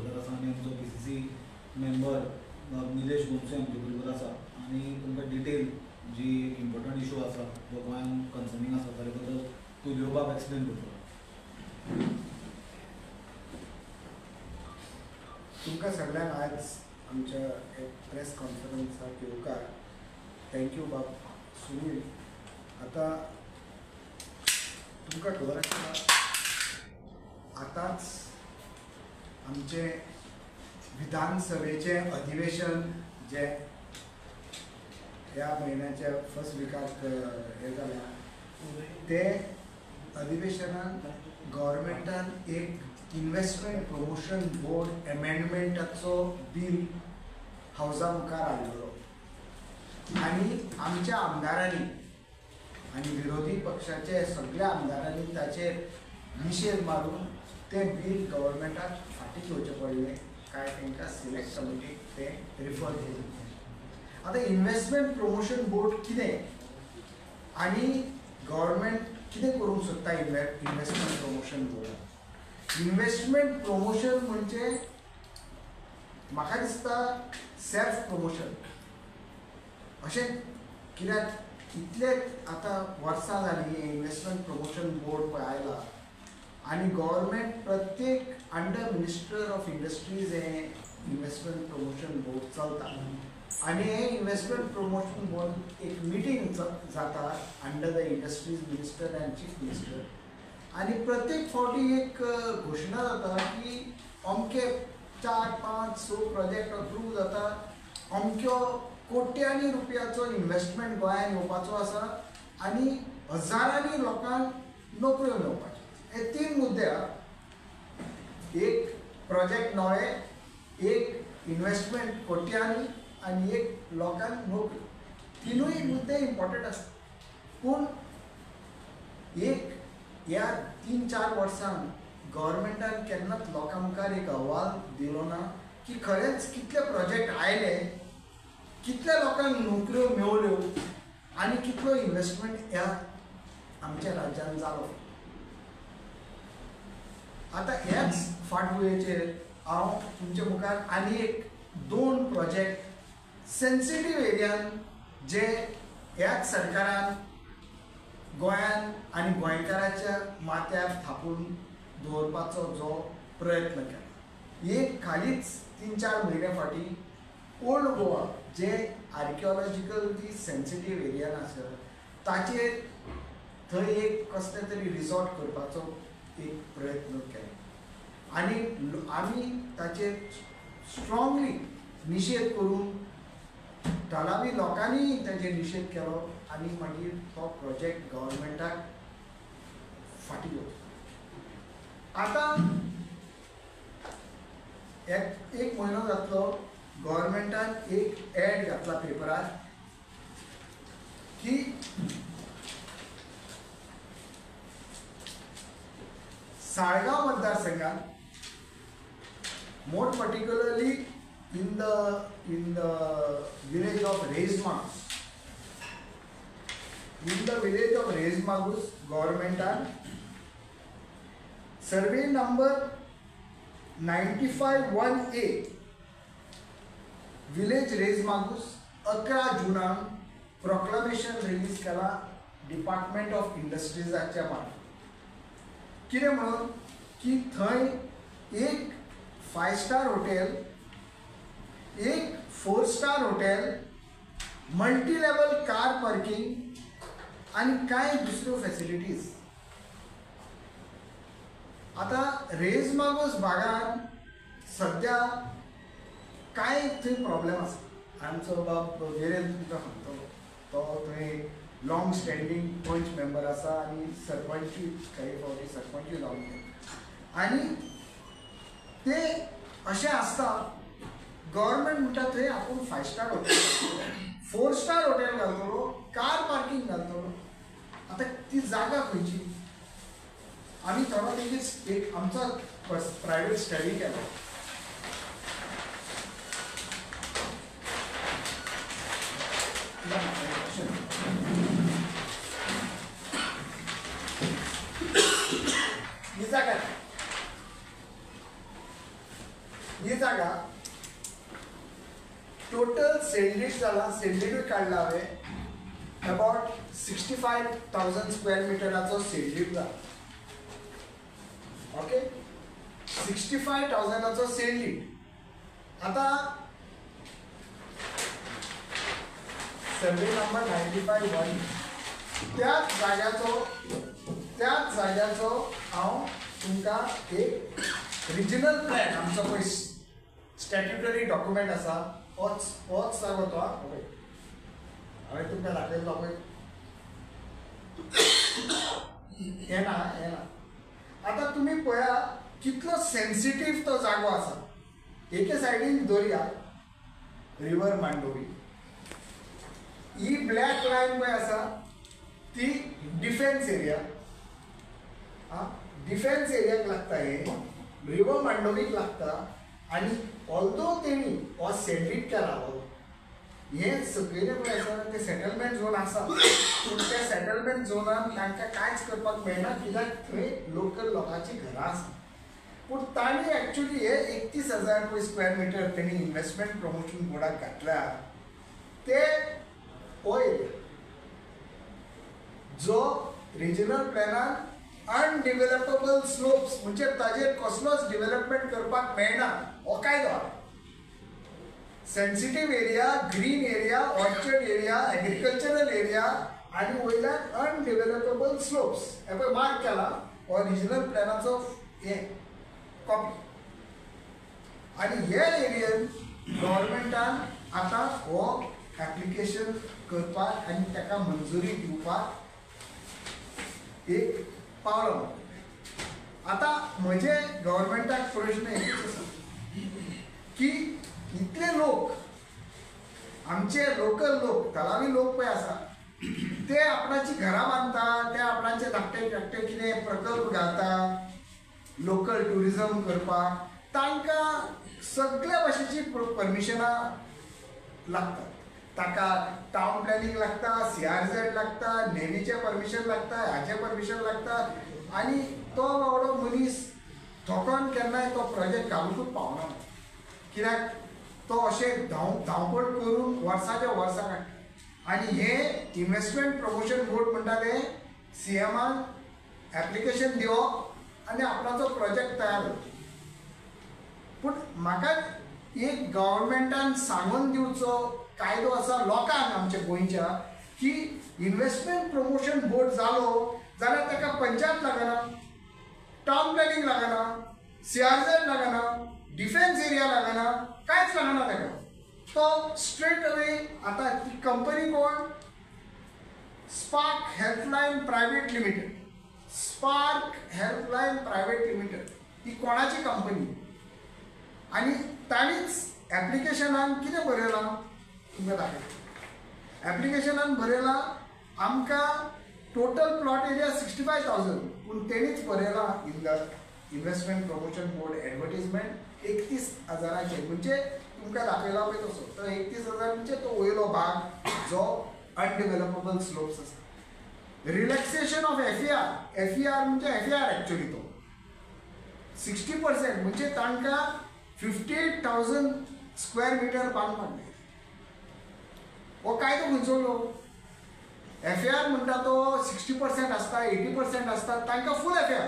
हजर आसा आनी आमचो PCC मेंबर निलेश गोमसे आमचे बरोबर आसा आनी तुमकां डिटेल जी एक इम्पॉर्टंट इशू आसा जो गोंयान कन्सर्निंग आसा ताचे बद्दल तूं घेवपाक एक्सप्लेन करतलो. तुमकां सगळ्यांक आज आमच्या एक प्रेस कॉन्फरन्साक येवकार. थँक्यू बाब सुनील. आता तुमकां खबर आसा आतांच आमचे विधानसभेचे अधिवेशन जे ह्या म्हयन्याच्या फर्स्ट विकाक हे जाल्या ते अधिवेशनान गव्हर्मेंटान एक इन्व्हेस्टमेंट प्रमोशन बोर्ड एमेंडमेंटाचो बील हावसा मुखार हाडलो आनी आमच्या आमदारांनी आनी विरोधी पक्षाचे सगळ्या आमदारांनी ताचेर निशेध मारून ते बील गव्हर्मेंटाक फाटीं घेवचें पडलें. काय तांकां सिलेक्ट कमिटीक ते रिफर केलें. आतां इन्व्हेस्टमेंट प्रमोशन बोर्ड कितें आनी गव्हर्मेंट कितें करूंक सोदता इन्व्हेस्टमेंट प्रमोशन बोर्डान. इन्व्हेस्टमेंट प्रमोशन म्हणजे म्हाका दिसता सेल्फ प्रमोशन अशें. कित्याक इतले आतां वर्सां जालीं इन्व्हेस्टमेंट प्रमोशन बोर्ड पळय आयला आनी गव्हर्मेंट प्रत्येक अंडर मिनिस्टर ऑफ इंडस्ट्रीज हे इन्व्हेस्टमेंट प्रमोशन बोर्ड चलता आनी हे इन्व्हेस्टमेंट प्रमोशन बोर्ड एक मिटींग जाता under the industries minister end chief minister आनी प्रत्येक फावटी एक घोशणा जाता की अमके 4-5-6 प्रोजेक्ट अप्रूव जाता. अमक्यो कोट्यांनी रुपयाचो इन्व्हेस्टमेंट गोंयांत येवपाचो आसा आनी हजारांनी लोकांक नोकऱ्यो मेळपाच्यो. हे 3 मुद्दे एक प्रोजेक्ट नवे, एक इन्व्हेस्टमेंट कोट्यांनी आनी एक लोकांक नोकरी. तिनूय मुद्दे इम्पॉर्टंट आसता. पूण एक ह्या 3-4 वर्सांत गव्हर्मेंटान केन्नाच लोकां मुखार एक अहवाल दिलो ना की खरेंच कितले प्रोजेक्ट आयले, कितल्या लोकांक नोकऱ्यो मेवल्यो आनी कितलो इन्व्हेस्टमेंट ह्या आमच्या राज्यान जालो. आतां ह्याच फाटभुंयेचेर हांव तुमचे मुखार आनी एक 2 प्रोजेक्ट सेन्सिटीव एरियान जे ह्याच सरकारान गोंयान आनी गोंयकारांच्या माथ्यार थापून दवरपाचो जो प्रयत्न केला. एक खालीच 3-4 म्हयने फाटीं ओल्ड गोवा जे आर्किओलॉजिकली सेन्सिटीव एरियान आसा ताचेर थंय एक कसले तरी रिसॉर्ट करपाचो एक प्रयत्न केलो आनी आमी ताचेर स्ट्रॉंगली निशेध करून थळावी लोकांनी ताचेर निशेध केलो आनी मागीर तो प्रोजेक्ट गव्हर्मेंटाक फाटीं घेवचो. आतां एक म्हयनो जातलो गव्हर्मेंटान एक एड घातला पेपरार की साळगांव मतदारसंघात मोर particularly in the village of Reismagus. In the village of Reismagus, government survey number 95-1A, village Reismagus, 11 Junan proclamation release केला डिपार्टमेंट ऑफ इंडस्ट्रीजाच्या मार्फत. कितें म्हणून की थंय एक 5-स्टार हॉटेल, एक 4-स्टार hotel, multi level car parking आणि काय दुसऱ्यो फॅसिलिटीज. आता रेजमागोस भागात सध्या काय थंय प्रॉब्लेम आसा. आमचो बाब वेरेन तुमकां सांगतो तो थंय लॉंग स्टँडींग पंच मेंबर आसा आनी सरपंचूय काही फावटी सरपंचूय जावन गेला. आनी ते अशें आसता गव्हर्मेंट म्हणटा थंय आपूण 5-स्टार हॉटेल, 4-स्टार हॉटेल घालतलो, कार पार्किंग घालतलो. आतां ती जागा खंयची. आमी थोडो तेगीच एक आमचो प्रायवेट स्टडी केलो. ही जागा ही जागा टोटल सेंडीड जाला, सेंडीड काढला हांवें अबाउट 65,000 स्क्वेअर मिटराचो सेंडीड जाला. ओके, 65,000ाचो सेंडीड. आता सर्वे नंबर 95/1 त्याच जाग्याचो हांव तुमकां एक रिजनल प्लॅन आमचो पळय स्टॅट्युटरी डॉक्युमेंट आसा होच जागो तो हांवें तुमकां दाखयल्लो पळय येना. आतां तुमी पळया कितलो सेन्सिटीव तो जागो आसा. एके सायडीन दर्या, रिवर मांडोवी. ही ब्लॅक लायन पळय आसा ती डिफेन्स एरिया. डिफेन्स एरियाक लागता हे, रिवर मांडोवीक लागता. आनी ऑल्दो तेणी हो सेंडीड केला हे सगळे पळय आसा ते सेटलमेंट झोन आसा, पूण त्या सेटलमेंट झोनान तांकां कांयच करपाक मेळना कित्याक थंय लोकल लोकांची घरां आसा. पूण तांणी एक्चुअली हे 31,000 स्क्वेअर मिटर तेणी इन्व्हेस्टमेंट प्रमोशन बोर्डाक घातल्या. ते हो एरिया जो रिजनल प्लॅनान अनडिवेलपेबल स्लोप्स म्हणजे ताजेर कसलोच डेव्हलपमेंट करपाक मेळना हो कायदो. Sensitive area, green area, orchard area, agricultural area आनी वयल्यान अनडिवेलपेबल स्लोप्स हे पळय मार्क केला हो रिजनल प्लॅनाचो हे कॉपी. आनी हे एरियेन गव्हर्मेंटान आतां हो एप्लिकेशन करपाक आनी ताका मंजुरी दिवपाक एक पावलो. आतां म्हजे गव्हर्मेंटाक प्रश्न एकूच आसा की इतले लोक आमचे लोकल लोक थळावी लोक पळय आसा ते आपणाची घरां बांदता, ते आपणाचे धाकटे धाकटे कितें प्रकल्प घालता लोकल टुरिजम करपाक. तांकां सगळ्या भाशेची परमिशनां लागतात. ताका टावन प्लॅनिंग लागता, CRZ लागता, नेवीचें परमिशन लागता, हाचें परमिशन लागता. आनी तो बाबडो मनीस थोकोन केन्नाय तो प्रोजेक्ट घालूंकूच पावना कित्याक तो अशें धांवपळ करून वर्साच्या वर्सा काडटा. आनी हे इन्व्हेस्टमेंट प्रमोशन बोर्ड म्हणटा ते CMान एप्लिकेशन दिवप आनी आपणाचो प्रोजेक्ट तयार करप. पूण म्हाका एक गव्हर्मेंटान सांगून दिवचो कायदो आसा लोकांक आमच्या गोंयच्या की इन्व्हेस्टमेंट प्रमोशन बोर्ड जालो जाल्यार ताका पंचायत लागना, टावन प्लॅनिंग लागना, CRZ लागना, डिफेन्स एरिया लागना, कांयच लागना ताका. तो स्ट्रेट अवे आतां ती कंपनी कोण Spark Healthline Private Limited. Spark Healthline Private Limited ही कोणाची कंपनी आनी ताणीच एप्लिकेशनान कितें बरयलां तुमकां दाखयता. एप्लिकेशनान बरयलां आमकां टोटल प्लॉट एरिया 65,000 पूण तेणीच बरयलां in the Investment Promotion Board advertisement 31,000चे म्हणजे तुमकां दाखयला पळय तसो. तो 31,000 म्हणजे तो वयलो भाग जो अनडेव्हलपेबल स्लोप्स आसा. रिलॅक्सेशन ऑफ FER म्हणजे FER एक्चुअली तो 60% म्हणजे तांकां 58,000 स्क्वेअर मिटर बांदपाक मेळटा. हो कायदो खंयचो FER म्हणटा तो 60% आसता, 80% आसता, तांकां फूल FER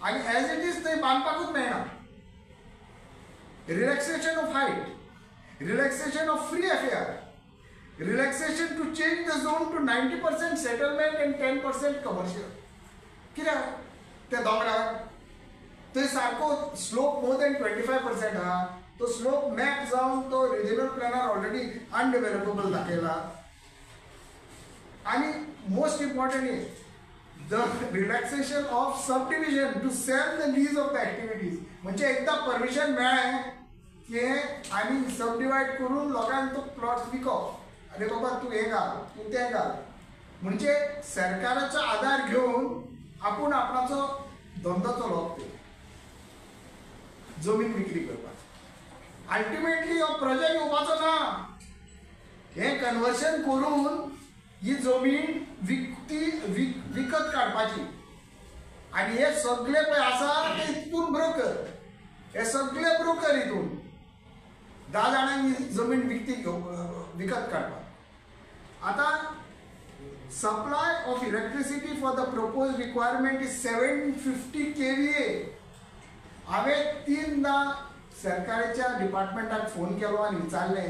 आनी एज इट इज थंय बांदपाकूच मेळना. Relaxation of height, relaxation of free FER, relaxation to change the zone to 90% settlement and 10% commercial. कित्याक त्या दोंगरार थंय सारको स्लोप मोर दॅन 25% आहा. तो स्लोप मॅप जावन तो रिजनल प्लॅनार ऑलरेडी अनडेव्हलपेबल दाखयला. आनी most important the relaxation of subdivision to sell the lease of the activities. म्हणजे एकदा परमिशन मेळ्ळें की आमी सब डिवायड करून लोकांक तो प्लॉट विकप. अरे बाबा तूं हें घाल, तूं तें घाल म्हणजे सरकाराचो आधार घेवन आपूण आपणाचो धंदो चलोवप जमीन विक्री करपाक. अल्टिमेटली हो प्रोजेक्ट येवपाचो ना. हें कन्वर्शन करून ही जमीन विकत काडपाची. आनी हे सगळे पळय आसा ते हितून ब्रोकर हे सगळे ब्रोकर हितून 10 जाणांनी जमीन विकत काढपाक. आता supply of electricity for the proposed requirement is 750 kVA. हांवें 3दा सरकाराच्या डिपार्टमेंटाक फोन केलो आनी विचारले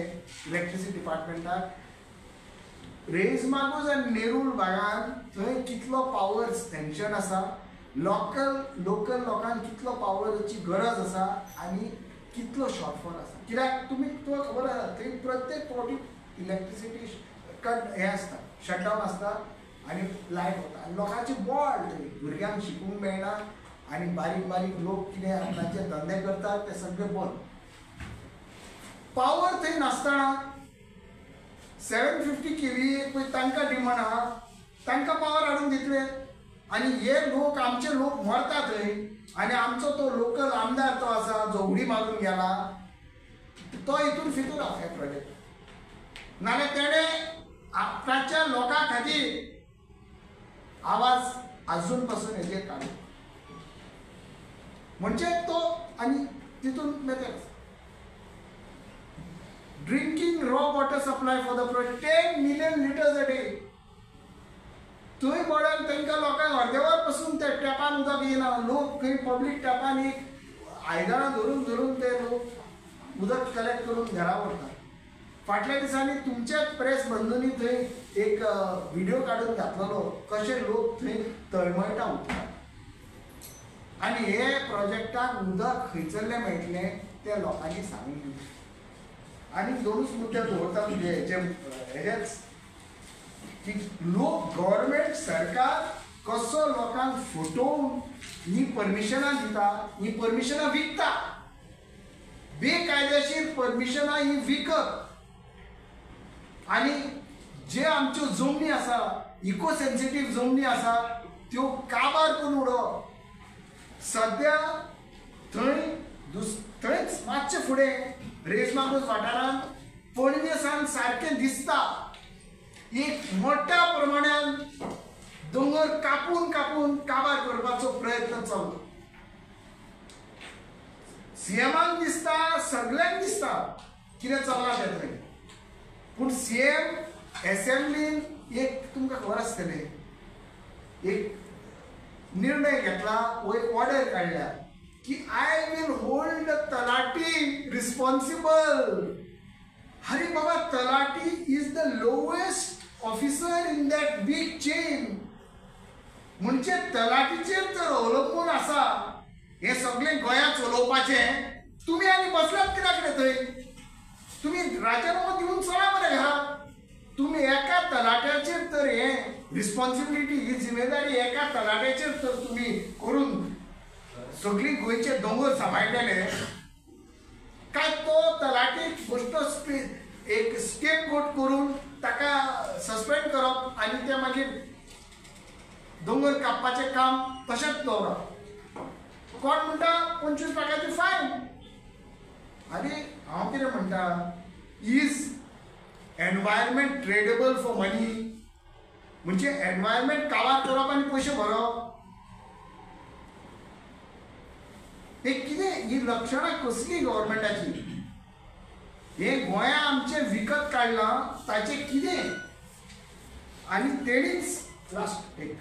इलेक्ट्रिसिटी डिपार्टमेंटाक रेज मागूज आनी नेरूल भागांत थंय कितलो पावर सँक्शन आसा, लोकल लोकांक कितलो पावरची गरज आसा आनी कितलो शॉर्टफॉल आसा. कित्याक तुका खबर आसा थंय प्रत्येक फावटी इलेक्ट्रिसिटी कट हें आसता, शटडावन आसता आनी लायट वता आनी लोकांची बॉल थंय भुरग्यांक शिकूंक मेळना आनी बारीक लोक कितें आपणाचे धंदे करतात ते सगळे बंद. पावर थंय नासतना 750 kVA पळय तांकां डिमांड आहा, तांकां पावर हाडून दितले आनी हे लोक आमचे लोक मरता थंय आनी आमचो तो लोकल आमदार तो आसा जो उडी मारून गेला तो हितून फितूर आहा हे प्रोजेक्ट. नाल्यार तेणें आपणाच्या लोकां खातीर आवाज अजून पासून हेजेर काडलो म्हणजे तो आनी तितून method drinking raw water supply for the project 10 million liters a day. थंय पडून तांकां लोकांक अर्देवर पासून ते टॅपान उदक येना. लोक खंय पब्लीक टॅपान एक आयदनां धरून ते लोक उदक कलेक्ट करून घरा व्हरतात. फाटल्या दिसांनी तुमचेच प्रेस बंधूंनी थंय एक व्हिडिओ काडून घातलेलो कशे लोक थंय तळमळटा उरतात आनी हे प्रोजेक्टाक उदक खंयसरलें मेळटलें ते लोकांनी सांगूंक दिलें. आनी दोनूच मुद्दे दवरता म्हणजे हेजेच की लोक गव्हर्मेंट सरकार कसो लोकांक फटोवन ही परमिशनां दिता, ही परमिशनां विकता, बेकायदेशीर परमिशनां ही विकत आनी जे आमच्यो जमनी आसा इको सेन्सिटीव जमनी आसा त्यो काबार करून उडोवप. सद्या थंयच मातशे फुडें रेजमागूज वाठारांत पणजेसान सारकें दिसता एक मोठ्या प्रमाणान दोंगर कापून काबार करपाचो प्रयत्न चालू. सीएमाक दिसता, सगळ्यांक दिसता कितें चल्लां तें थंय, पूण सीएम असेंब्लीन एक तुमकां खबर आसतलें एक निर्णय घेतला वो एक ऑर्डर काडल्या की I will hold talathi responsible. अरे बाबा, talathi is the lowest officer in that big chain. म्हणजे तलाटीचेर तर अवलंबून आसा हे सगळें गोंयांत चलोवपाचें. तुमी आनी बसलात कित्याक रे थंय? तुमी राजीनामो दिवन चला मरे घरा. तुमी एका तलाट्याचेर तर हे रिस्पॉन्सिबिलिटी ही जिम्मेदारी एका तलाट्याचेर तर तुमी करून सगळी गोंयचे दोंगर सांबाळटले काय तो तलाटीक गोश्ट एक स्केप गोट करून ताका सस्पेंड करप आनी ते मागीर दोंगर कापपाचें काम तशेंच दवरप. कोण म्हणटा 25 लाखाची फायन. आरे हांव कितें म्हणटा, इज एनवायरमेंट ट्रेडेबल फॉर मनी? म्हणजे एनवायरमेंट काबार करप आनी पयशे भरप हे कितें? ही लक्षणां कसली गव्हर्मेंटाची? हे गोंया आमचे विकत काडलां ताचें कितें? आनी तेणीच लास्ट एक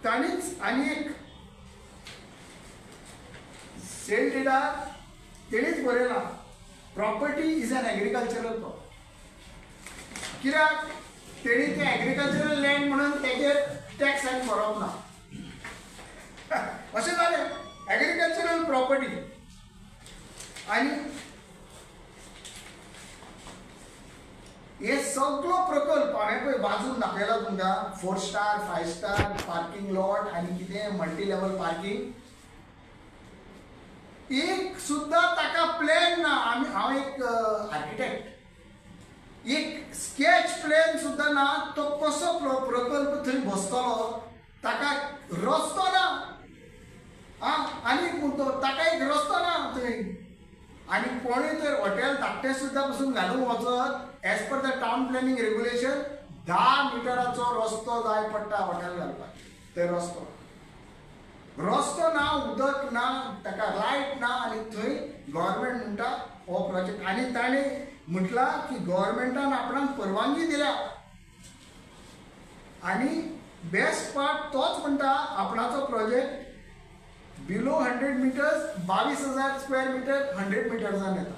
ताणीच आनी एक सेल डिडार तेणीच बरयलां property is an agricultural property. कित्याक तेणी ते एग्रीकल्चरल लँड म्हणून तेजेर टॅक्स आनी भरप ना अशें जालें. एग्रीकल्चरल प्रॉपर्टी आनी हे सगळो प्रकल्प हांवें पळय वाजून दाखयला तुमकां. 4 स्टार 5 स्टार पार्किंग लॉट आनी कितें मल्टी लेवल पार्किंग. एक सुद्दां ताका प्लॅन ना. हांव एक आर्किटेक्ट, एक स्केच प्लॅन सुद्दां ना. तो कसो प्रकल्प थंय बसतलो ताका रस्तो ना. आनी ताका एक रस्तो ना थंय. आनी कोणूय तर हॉटेल धाकटें सुद्दां पासून घालूंक वचत as per the town planning regulation 10 मिटराचो रस्तो जाय पडटा हॉटेल घालपाक. ते रस्तो रस्तो ना, उदक ना, ताका लायट ना, आनी थंय गव्हर्मेंट म्हणटा हो प्रोजेक्ट. आनी ताणें म्हटलां की गव्हर्मेंटान आपणाक परवानगी दिल्या. आनी बेस्ट पार्ट तोच म्हणटा आपणाचो project below 100 metres 22,000 square metre 100 मिटर्सान येता.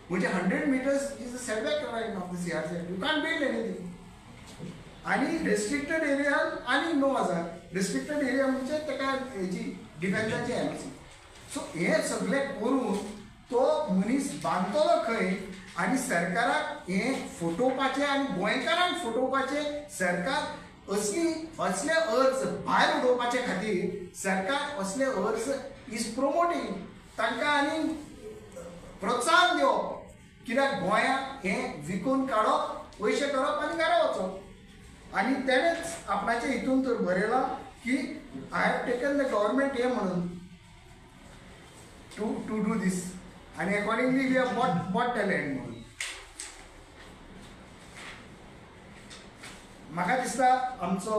म्हणजे 100 metres is a setback line of the CRZ. You can build anything. आणि रेस्ट्रिक्टेड एरियान आणि 9,000. रेस्ट्रिक्टेड एरिया म्हणजे ताका हेची डिफेन्साची एमसी. सो हे सगळें करून तो मनीस बांदतलो खंय आनी सरकाराक हे फटोवपाचें आनी गोंयकारांक फटोवपाचें सरकार असले अर्ज भायर उडोवपाचे खातीर सरकार असले अर्ज इज प्रोमोटींग. तांकां आनी प्रोत्साहन दिवप, कित्याक गोंयांत हें विकून काडप, पयशे करप आनी घरा वचप. आनी तेणेच आपणाचे हितून तर बरयलां की I have taken the government हे म्हणून टू डू दीस आनी accordingly we have bought the land म्हणून. म्हाका दिसता आमचो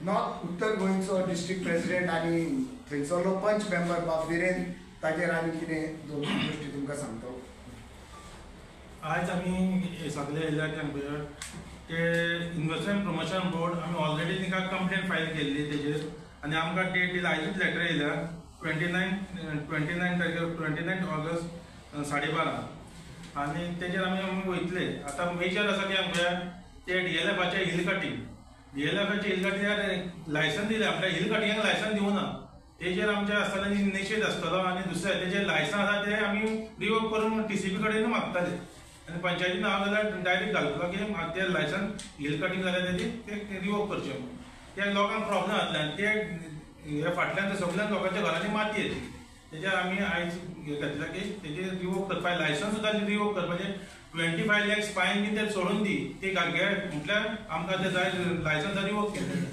नॉर्थ उत्तर गोंयचो डिस्ट्रिक्ट प्रेसिडेंट आनी थंयसरलो पंच मेंबर बाब विरेन ताजेर आनी कितें दोन गोश्टी तुमकां सांगतो. आज आमी सगळे येयल्या ते इन्व्हेस्टमेंट प्रमोशन बोर्ड आमी ऑलरेडी तिका कंप्लेंट फायल केल्ली तेजेर. आनी आमकां डेट आयजूच लेटर येयल्या 29 ऑगस्ट 12:30. आनी तेजेर आमी वयतले. आतां मेजर आसा की आमकां ते DLFचे हिल कटींग, DLFचे हिल कटींगाक लायसन दिलें. आपल्या हिल कटिंगाक लायसन दिवना. तेजेर आमचे आसतले निशेध आसतलो. आनी दुसरें तेजें लायसन आसा तें आमी रिवोक करून TCP कडेन मागताले. आनी पंचायतीन हांव जाल्यार डायरेक्ट घालतलो की तें लायसन हिल कटींग जाल्यार तें रिवोक करचें. त्या लोकांक प्रॉब्लेम जातले आनी ते हे फाटल्यान सगळ्या लोकांच्या घरांनी माती येतली. तेजेर आमी आयज हे घेतला की तेजेर रिवोक करपाक लायसन सुद्दां रिवोक करपाचें. 25 lakhs फायन बी ते सोडून दी ते घे म्हटल्यार आमकां ते जाय लायसन रिवोक केलें.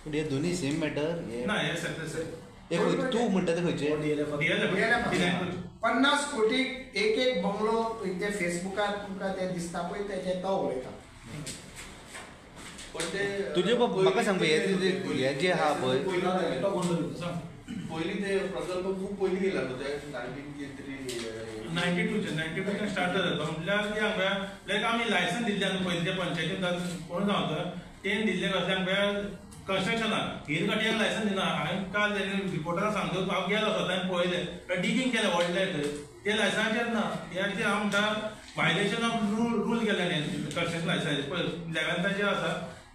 पूण हे दोनी सेम मॅटर ना हे सेपरेट. तूं म्हणटा ते खंयचे DLF 50 कोटी एक बंगलो ते फेसबुकार तुमकां ते दिसता पळय तेजे तो उलयता. तुजे म्हाका सांग हे जे आहा पळय पयलीं ते प्रकल्प खूब पयलीं गेला ते 92 स्टार्ट जाता म्हटल्यार की हांगा लायक आमी लायसन दिल्ले आनी पयलीं ते पंचायतीन कोण गावता तेन दिल्ले कसले हांगा कन्स्ट्रक्शनाक हिल कटिंगाक लायसन दिना. हांवें काल रिपोर्टराक सांगतो हांव गेलो स्वतान पळयलें डिगींग केलें व्हडलें थंय ते लायसनाचेर ना. ह्या हांव म्हणटा वायलेशन ऑफ रूल केलें कन्स्ट्रक्शन लायसन्स पळय 11th आसा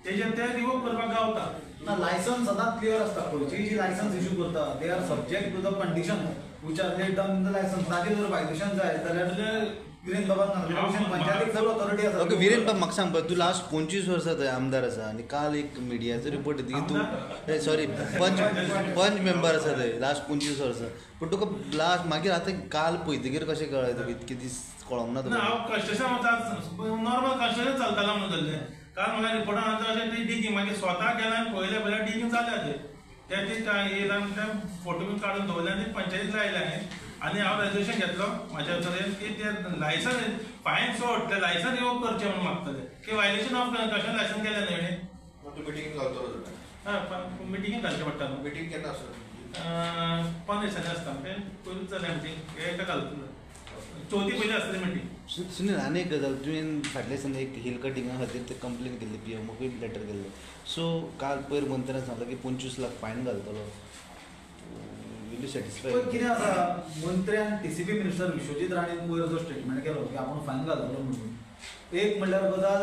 तेजेर ते रिवोक करपाक गावता. ना लायसन्स सदांच क्लियर आसता. खंयचीय जी लायसन्स इश्यू करता they are subject to the condition which are laid down in the license. ताजेर जर वायलेशन जाय जाल्यार विरेन बाबान पंचायतीक सर्व ऑथॉरिटी आसा. ओके विरेन बाब म्हाका सांग तूं लास्ट 25 वर्सां थंय आमदार आसा आनी काल एक मिडियाचो रिपोर्ट येता की तूं सॉरी पंच मेंबर आसा थंय लास्ट 25 वर्सां. पूण तुका लास्ट मागीर आतां काल पळयतकीर कशें कळ्ळें तुका इतके दीस कळोंक ना तुका? हांव कन्स्ट्रक्शन नॉर्मल कन्स्ट्रक्शन चलतालें म्हणून धरलें. काल म्हाका रिपोर्टान आतां अशें ती डिगींग मागीर स्वता गेलें आनी पळयलें डिगींग जाल्या थंय येयला ते फोटो बी काडून दवरले आनी पंचायतीक लायले आनी हांव रेजोल्युशन घेतलो म्हाज्या तरेन की ते लायसन फायन सोड ते लायसन रिवोक करचें म्हणून मागतले की वायलेशन ऑफ कशें लायसन केलें न्हय न्ही. मिटिंग घालतलो हय मिटिंगेक घालचें पडटा न्हू. मिटिंग केन्ना आसता? 15 दिसांनी आसता तें पयलींच जालें मिटींग हेका घालतलो. चवथी पयली आसतली मिटींग. सुनील आनी एक गजाल तुवें फाटल्या दिसांनी एक हिल कटिंगा खातीर ते कंप्लेन केल्ली PMOकूय लेटर केल्लें. सो काल पयर मंत्र्यान सांगलें की 25 लाख फायन घालतलो. Will you satisfy? कितें आसा मंत्र्यान TCP मिनिस्टर विश्वजीत राणेन पयर जो स्टेटमेंट केलो की आपूण फायन घालतलो म्हणून. एक म्हणल्यार गजाल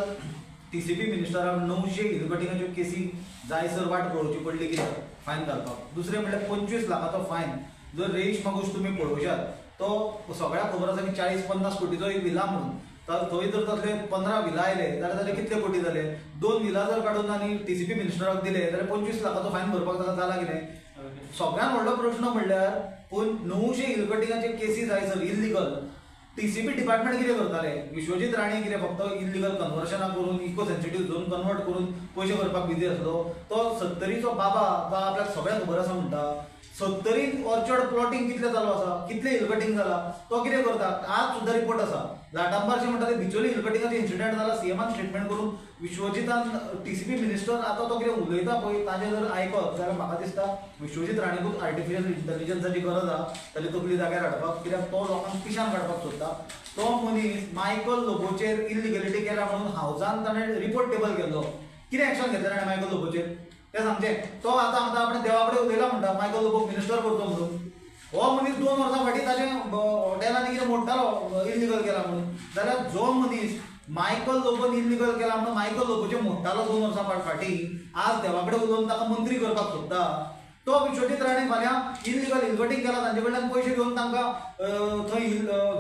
TCP मिनिस्टराक 900 हिल कटिंगाच्यो केसी जायसर वाट पळोवची पडली कित्याक फायन घालपाक. दुसरें म्हणल्यार 25 लाखाचो फायन. जर रेश मागूश तुमी पळोवशात तो सगळ्याक खबर आसा की 40-50 कोटीचो एक विला म्हणून. थंय जर तसले 15 विला आयले जाल्यार कितले कोटी जाले. 2 विला जर काडून आनी TCP मिनिस्टराक दिले जाल्यार 25 लाखाचो फायन भरपाक ताका जाला कितें. सगळ्यात व्हडलो प्रश्न म्हणल्यार पूण 900 हिल कटिंगाचे केसी जायसर इल्लिगल TCP डिपार्टमेंट कितें करताले. विश्वजीत राणे कितें फक्त इल्लिगल कन्वर्शनां करून इको सेन्सिटीव झोन कन्वर्ट करून पयशे करपाक बिजी आसलो. तो 70चो बाबा आपल्याक सगळ्यांक खबर आसा म्हणटा 70 और चड प्लॉटिंग कितले चालू आसा, कितले हिल कटिंग जाला, तो कितें करता. आज सुद्धा रिपोर्ट आसा लाटांबारचे म्हणटा ते बिचोली हिल कटिंगाचे इन्सिडेंट जाला. सीएमान स्टेटमेंट करून विश्वजितान टीसीपी मिनिस्टर आता तो कितें उलयता पळय ताजें जर आयकप जाल्यार म्हाका दिसता विश्वजीत राणेकूच आर्टिफिशियल इंटेलिजन्साची गरज आहा ताची तकली जाग्यार हाडपाक, कित्याक तो लोकांक पिशान काडपाक सोदता. तो मनीस मायकल लोबोचेर इलिगॅलिटी केल्या म्हणून हावजान ताणें रिपोर्ट टेबल केल्लो. कितें एक्शन घेतलें ताणें मायकल लोबोचेर तें सांगचें. तो आतां आपण देवा कडेन उलयला म्हणटा मायकल लोबोक मिनिस्टर करतो म्हणून. हो मनीस 2 वर्सां फाटीं ताचें हॉटेलांनी कितें मोडटालो इलिगल केला म्हणून. जाल्यार जो मनीस मायकल लोबोन इलिगल केला म्हणून मायकल लोबोचें मोडटालो 2 वर्सां फाटीं, आज देवा कडेन उलोवन ताका मंत्री करपाक सोदता. तो विश्वजीत राणे फाल्यां इलिगल हिलकटिंग केला तांचे कडल्यान पयशे घेवन तांकां थंय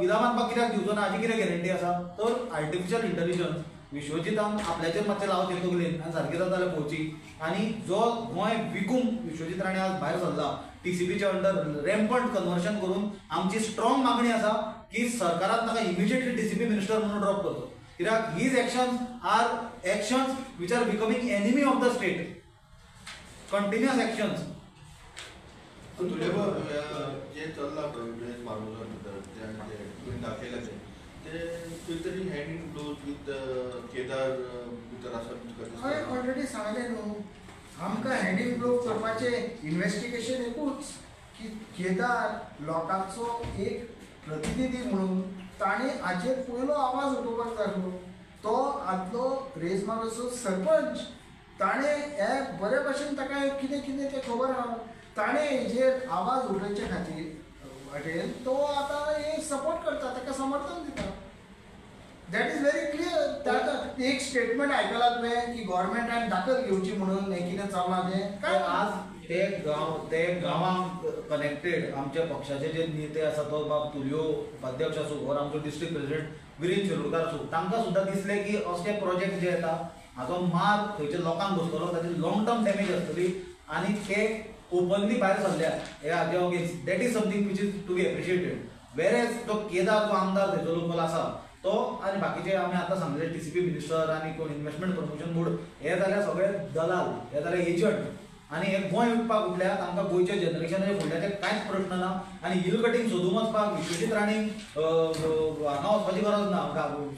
विधा बांदपाक कित्याक दिवचो ना हाची कितें गॅरंटी आसा. तर आर्टिफिशियल इंटेलिजन्स विश्वजितान आपल्याचेर मातशें लावचें तकलेन आनी सारकें जाता जाल्यार पळोवची. आनी जो गोंय विकूंक विश्वजीत राणे आज भायर सरला टीसीपीच्या अंडर रॅम्पंट कन्वर्शन करून आमची स्ट्रॉंग मागणी आसा की सरकारान ताका इमिजिएटली टीसीपी मिनिस्टर म्हणून ड्रॉप करचो. कित्याक his actions are actions which are becoming enemy of the state. Continuous actions. तुझे जे चल्ला पळय मार्गोजा भितर तुवें दाखयलां ते खंय तरी hand in close with Kedar भितर आसा तुका दिसता? हय ऑलरेडी सांगलें न्हू. आमकां हँड इन क्लोज करपाचें इन्व्हेस्टिगेशन एकूच की केदार लोकांचो एक प्रतिनिधी म्हणून ताणें हाचेर पयलो आवाज उठोवपाक जाय. तो आदलो रेजमागाचो सरपंच. ताणें हे बरे भशेन ताका कितें कितें तें खबर आहा. ताणें हेजेर आवाज उठोवचे खातीर वाटेन तो आतां हे सपोर्ट करता, ताका समर्थन दिता. That is very clear. ताका एक स्टेटमेंट आयकलां तुवें की गव्हर्मेंटान दाखल घेवची म्हणून हें कितें चल्लां तें काय आज ते गांवांक कनेक्टेड आमच्या पक्षाचे जे नेते आसा तो बाब तुल्यो उपाध्यक्ष आसूं और आमचो डिस्ट्रिक्ट प्रेसिडेंट विरेंद्र शिरोडकार आसूं तांकां सुद्दां दिसलें की असले प्रोजेक्ट जे येता हाचो मार खंयच्या लोकांक बसतलो ताची लॉंग टर्म डॅमेज आसतली आनी ते ओपनली भायर सरल्या हे हाजे against. That is something which is to be appreciated. वेरेज तो केदार जो आमदार थंयचो लोकल आसा तो आनी बाकीचे आमी आतां सांगले टीसीपी मिनिस्टर आनी कोण इन्व्हेस्टमेंट प्रमोशन बोर्ड हे जाल्यार सगळे दलाल, हे जाल्यार एजंट. आनी हे गोंय विकपाक उठल्या तांकां गोंयच्या जनरेशनाच्या फुडल्याचे कांयच प्रश्न ना. आनी हिल कटींग सोदून वचपाक विश्वजीत राणेक हांगा वचपाची गरज ना,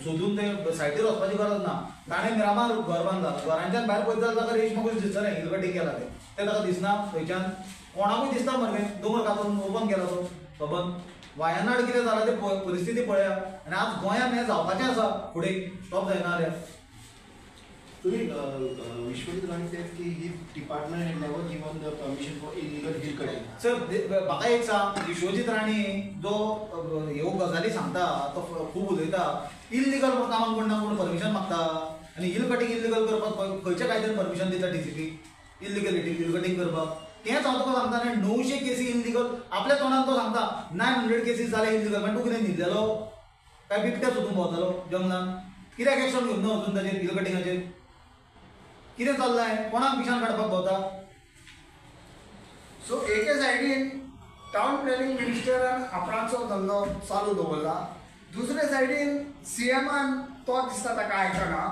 सोदून ते सायटीर वचपाची गरज ना. ताणें मिरामार घर बांदलां. घरांच्यान भायर पळयत जाल्यार ताका रेश मागूच दिसतलें हिल कटींग केला तें ताका दिसना. थंयच्यान कोणाकूय दिसता मरे दोंगर कातरून ओपन केला तो सबंद. वायनाड कितें जालां ते परिस्थिती पळया. आनी आज गोंयांत हें जावपाचें आसा फुडें स्टॉप जायना जाल्यार. तुम्ही विश्वजीत राणे said की ही department had never given the permission for illegal hill cutting. Sir म्हाका एक सांग, विश्वजीत राणे जो ह्यो गजाली सांगता तो खूब उलयता इल्लिगल कामाक कोण परमिशन मागता आनी हिल कटींग इल्लिगल करपाक खंयच्या कायद्यान परमिशन दिता टीसीपी इल्लिगलिटी हिल कटींग करपाक. तेंच हांव तुका सांगता न्ही 900 केसी इल्लिगल आपल्या तोंडान तो सांगता 900 केसीस जाले इल्लिगल. मागीर तूं कितें न्हिदलेलो काय बिबट्या सोदून भोंवतालो जंगलान? कित्याक एक्शन घेवन ना अजून ताचेर हिल कटिंगाचेर? कितें चल्लाय? कोणाक पिशान काडपाक भोंवता? सो एके सायडीन टावन प्लॅनिंग मिनिस्टरान आपणाचो धंदो चालू दवरला. दुसरे सायडीन सीएमान तो दिसता ताका आयकना.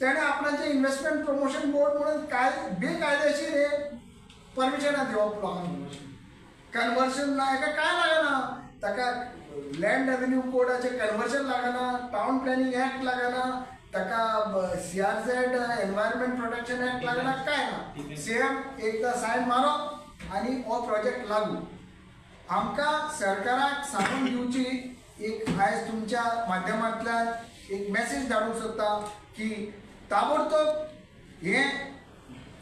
तेणें आपणाचें इन्व्हेस्टमेंट प्रमोशन बोर्ड म्हणून काय बेकायदेशीर हे परमिशनां दिवप लोकांक. कन्वर्शन ना हेका काय लागना. ताका लँड रेव्हेन्यू कोडाचें कन्वर्शन लागना, टावन प्लॅनिंग एक्ट लागना, ताका CRZ एनवायरमेंट प्रोटेक्शन एक्ट लागना, काय ना. सीएम एकदा सायन मारप आनी हो प्रोजेक्ट लागू. आमकां सरकाराक सांगून दिवची एक आयज तुमच्या माध्यमांतल्यान एक मेसेज धाडूंक सोदता की ताबडतोब हे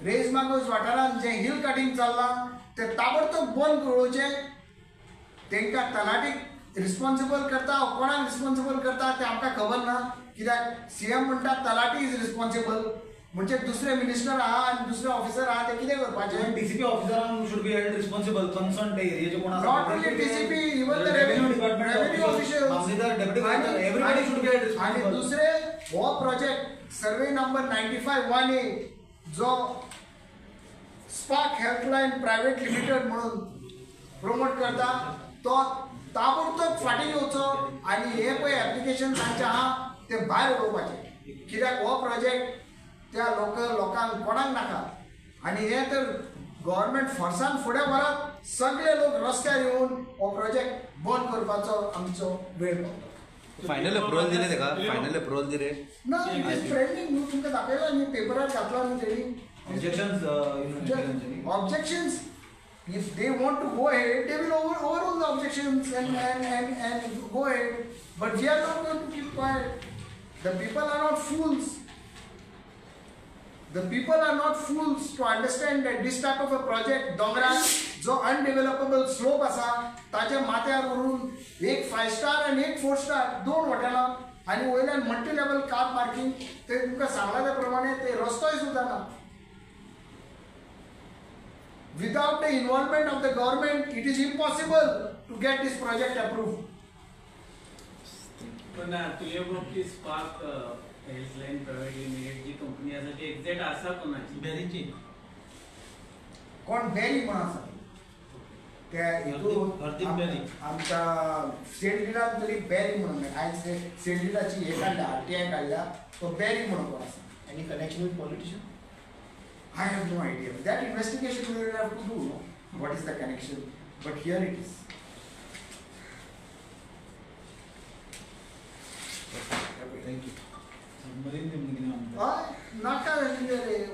रेज मागोज वाठारांत जें हिल कटींग चल्लां तें ताबडतोब बंद करचें. तांकां तलाटीक रिस्पॉन्सिबल करता कोणाक रिस्पॉन्सिबल करता तें आमकां खबर ना. कित्याक सीएम म्हणटा तलाटी इज रिस्पॉन्सिबल म्हणजे दुसरे मिनिस्टर आहा आनी दुसरे ऑफिसर आहा ते कितें करपाचें? टीसीपी ऑफिसरांक should be held responsible concern एरियाचे कोण आसा. Not only TCP even the revenue department revenue officials deputy collector everybody should be held आनी रिस्पॉन्सिबल. दुसरे हो प्रोजेक्ट सर्वे नंबर 9518 जो स्पार्क हेल्पलायन प्रायव्हेट लिमिटेड म्हणून प्रमोट करता तो ताबडतोब फाटीं घेवचो आनी हे पळय एप्लिकेशन तांचें आहा तें भायर उडोवपाचें. कित्याक हो प्रोजेक्ट त्या लोकांक कोणाक नाका. आनी हे तर गव्हर्नमेंट फोर्सान फुडें व्हरत सगळे लोक रस्त्यार येवन हो प्रोजेक्ट बंद करपाचो आमचो वेळ पावता. फायनल अप्रुवल दिले तेका, फायनल अप्रुवल दिले. ना इट इज ट्रेंडिंग न्यू तुमकां दाखयला न्ही पेपरार घातला न्ही तेणी objections objections. If they want to go ahead, they will overrule the objections and go ahead. But we are not going to keep quiet. The people are not fools. The people are not fools to understand that this type of a project, Dongra, जो undevelopable slope असा, ताच्या माथ्यार व्हरून एक 5 star आणि एक 4 star दोन हॉटेलां आणि वयल्यान मल्टी लेवल कार पार्किंग ते तुमकां सांगला त्या प्रमाणे ते रस्तोय सुद्दां ना. Without the involvement of the government, it is impossible to get this project approved. पण तुझे प्रॉपर्टी स्पार्क हेल्थलाईन प्रायव्हेट लिमिटेड जी कंपनी आसा ती एक्झॅक्ट आसा कोणाची? बॅरीची कोण बॅरी म्हणून आसा त्या हरदीप बॅरी. आमच्या सेंडिलान तरी बॅरी म्हणून आयज सेंडिलाची हे काढल्या RTI काढल्या तो बॅरी म्हणून कोण आसा. Any connection with politician? I have no idea. That investigation we will have to do. No? What is the connection? But here it is. Thank you. Submarine नेमकं कितें म्हणटा? नाका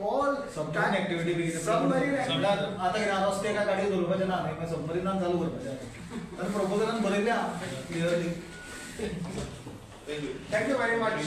all सबमरीन ऍक्टिव्हिटी बेगीन Submarine आता कितें रस्ते एका गाडयो दवरपाचे ना न्ही मागीर सबमरिनान चालू करपाचें आनी प्रपोजलान बरयल्या clearly. Thank you. Thank you very much.